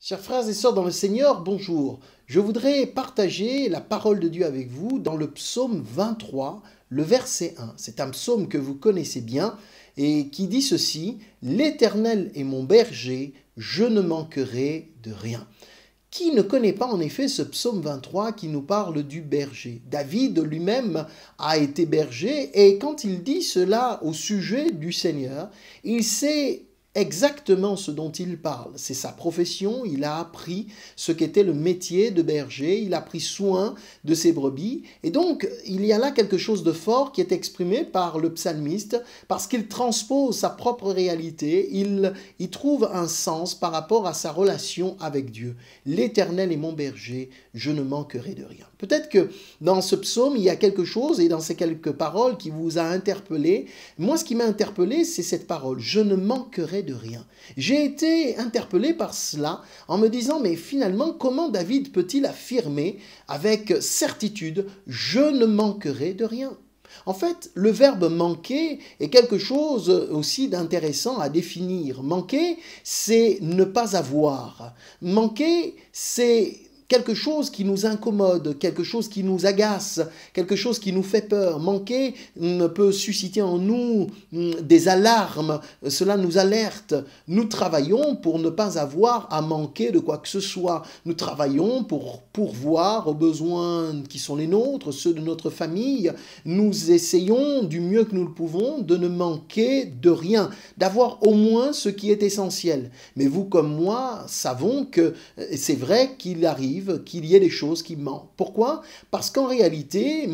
Chers frères et sœurs dans le Seigneur, bonjour. Je voudrais partager la parole de Dieu avec vous dans le psaume 23, le verset 1. C'est un psaume que vous connaissez bien et qui dit ceci: « L'Éternel est mon berger, je ne manquerai de rien. » Qui ne connaît pas en effet ce psaume 23 qui nous parle du berger? David lui-même a été berger et quand il dit cela au sujet du Seigneur, il sait exactement ce dont il parle. C'est sa profession, il a appris ce qu'était le métier de berger, il a pris soin de ses brebis. Et donc, il y a là quelque chose de fort qui est exprimé par le psalmiste parce qu'il transpose sa propre réalité, il y trouve un sens par rapport à sa relation avec Dieu. L'Éternel est mon berger, je ne manquerai de rien. Peut-être que dans ce psaume, il y a quelque chose et dans ces quelques paroles qui vous a interpellé. Moi, ce qui m'a interpellé, c'est cette parole, je ne manquerai de rien. J'ai été interpellé par cela en me disant, mais finalement, comment David peut-il affirmer avec certitude, je ne manquerai de rien? En fait, le verbe manquer est quelque chose aussi d'intéressant à définir. Manquer, c'est ne pas avoir. Manquer, c'est quelque chose qui nous incommode, quelque chose qui nous agace, quelque chose qui nous fait peur. Manquer peut susciter en nous des alarmes, cela nous alerte. Nous travaillons pour ne pas avoir à manquer de quoi que ce soit. Nous travaillons pour pourvoir aux besoins qui sont les nôtres, ceux de notre famille. Nous essayons du mieux que nous le pouvons de ne manquer de rien, d'avoir au moins ce qui est essentiel. Mais vous comme moi savons que c'est vrai qu'il arrive qu'il y ait des choses qui manquent. Pourquoi? Parce qu'en réalité,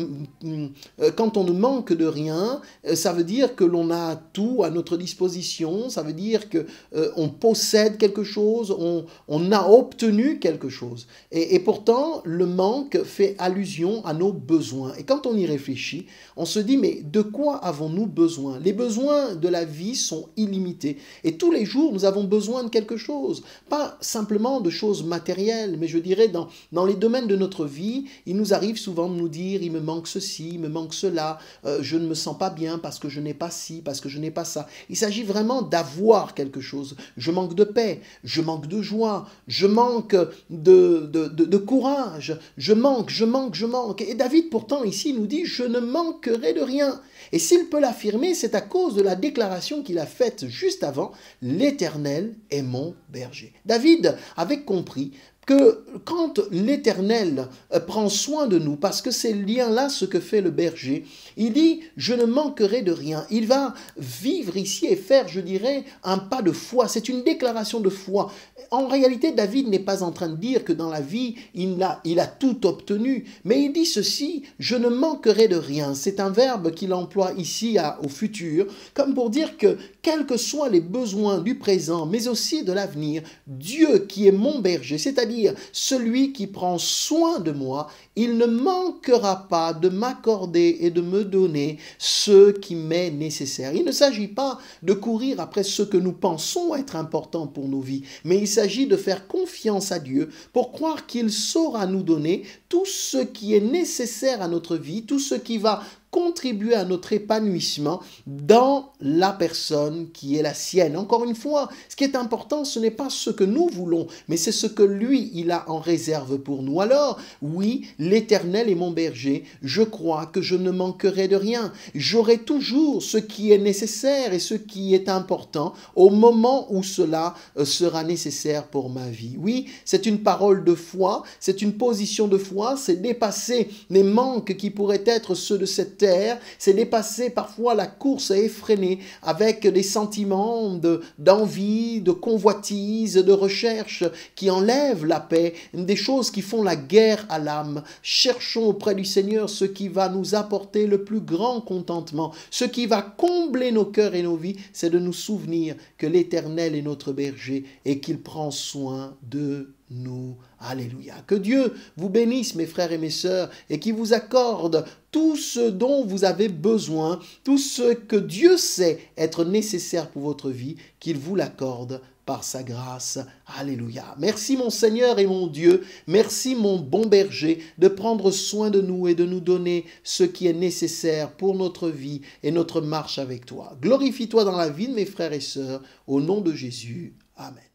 quand on ne manque de rien, ça veut dire que l'on a tout à notre disposition, ça veut dire qu'on possède quelque chose, on a obtenu quelque chose. Et pourtant, le manque fait allusion à nos besoins. Et quand on y réfléchit, on se dit, mais de quoi avons-nous besoin? Les besoins de la vie sont illimités. Et tous les jours, nous avons besoin de quelque chose. Pas simplement de choses matérielles, mais je dirais dans les domaines de notre vie, il nous arrive souvent de nous dire, il me manque ceci, il me manque cela, je ne me sens pas bien parce que je n'ai pas ci, parce que je n'ai pas ça. Il s'agit vraiment d'avoir quelque chose. Je manque de paix, je manque de joie, je manque de courage, je manque. Et David pourtant ici nous dit, je ne manquerai de rien. Et s'il peut l'affirmer, c'est à cause de la déclaration qu'il a faite juste avant, l'Éternel est mon berger. David avait compris que quand l'Éternel prend soin de nous, parce que c'est lien-là ce que fait le berger, il dit « je ne manquerai de rien ». Il va vivre ici et faire, je dirais, un pas de foi. C'est une déclaration de foi. En réalité, David n'est pas en train de dire que dans la vie, il a tout obtenu, mais il dit ceci « je ne manquerai de rien ». C'est un verbe qu'il emploie ici au futur, comme pour dire que quels que soient les besoins du présent, mais aussi de l'avenir, Dieu qui est mon berger, c'est-à-dire celui qui prend soin de moi, il ne manquera pas de m'accorder et de me donner ce qui m'est nécessaire. Il ne s'agit pas de courir après ce que nous pensons être important pour nos vies, mais il s'agit de faire confiance à Dieu pour croire qu'il saura nous donner tout ce qui est nécessaire à notre vie, tout ce qui va contribuer à notre épanouissement dans la personne qui est la sienne. Encore une fois, ce qui est important, ce n'est pas ce que nous voulons, mais c'est ce que lui, il a en réserve pour nous. Alors, oui, l'Éternel est mon berger. Je crois que je ne manquerai de rien. J'aurai toujours ce qui est nécessaire et ce qui est important au moment où cela sera nécessaire pour ma vie. Oui, c'est une parole de foi, c'est une position de foi, c'est dépasser les manques qui pourraient être ceux de cette terre, c'est dépasser parfois la course effrénée avec des sentiments d'envie, de convoitise, de recherche qui enlèvent la paix, des choses qui font la guerre à l'âme. Cherchons auprès du Seigneur ce qui va nous apporter le plus grand contentement, ce qui va combler nos cœurs et nos vies, c'est de nous souvenir que l'Éternel est notre berger et qu'il prend soin de nous. Alléluia. Que Dieu vous bénisse, mes frères et mes sœurs, et qu'il vous accorde tout ce dont vous avez besoin, tout ce que Dieu sait être nécessaire pour votre vie, qu'il vous l'accorde par sa grâce. Alléluia. Merci mon Seigneur et mon Dieu, merci mon bon berger de prendre soin de nous et de nous donner ce qui est nécessaire pour notre vie et notre marche avec toi. Glorifie-toi dans la vie de mes frères et sœurs, au nom de Jésus. Amen.